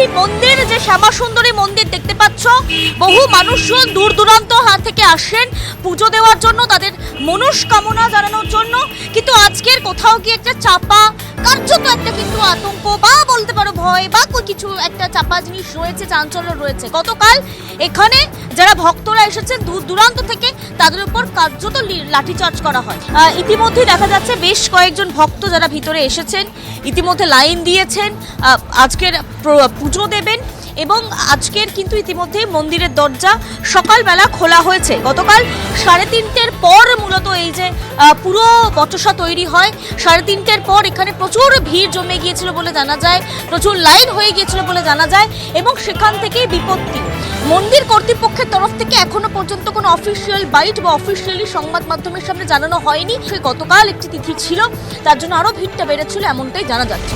এই মন্দির, যে শ্যামা সুন্দরী মন্দির দেখতে পাচ্ছ, বহু মানুষজন দূর দূরান্ত থেকে আসেন পুজো দেওয়ার জন্য, তাদের মনস্কামনা জানানোর জন্য। কিন্তু আজকের কোথাও কি একটা চাপা, কার্যত একটা কিন্তু আতঙ্ক বা বলতে পারো ভয় বা কিছু একটা চাপা জিনিস রয়েছে, চাঞ্চল্য রয়েছে। গতকাল এখানে যারা ভক্তরা এসেছেন দূর দূরান্ত থেকে, তাদের উপর কার্যত লাঠিচার্জ করা হয়। ইতিমধ্যে দেখা যাচ্ছে বেশ কয়েকজন ভক্ত যারা ভিতরে এসেছেন, ইতিমধ্যে লাইন দিয়েছেন, আজকের পুজো দেবেন। এবং আজকের কিন্তু ইতিমধ্যে মন্দিরের দরজা সকালবেলা খোলা হয়েছে। গতকাল 3:30-র পর মূলত এই যে পুরো বটসা তৈরি হয়, 3:30-র পর এখানে প্রচুর ভিড় জমে গিয়েছিল বলে জানা যায়, প্রচুর লাইন হয়ে গিয়েছিল বলে জানা যায়, এবং সেখান থেকেই বিপত্তি। মন্দির কর্তৃপক্ষের তরফ থেকে এখনো পর্যন্ত কোনো অফিসিয়াল বাইট বা অফিসিয়ালি সংবাদ মাধ্যমের সামনে জানানো হয়নি। গতকাল একটি তিথি ছিল, তার জন্য আরও ভিড়টা বেড়েছিল এমনটাই জানা যাচ্ছে।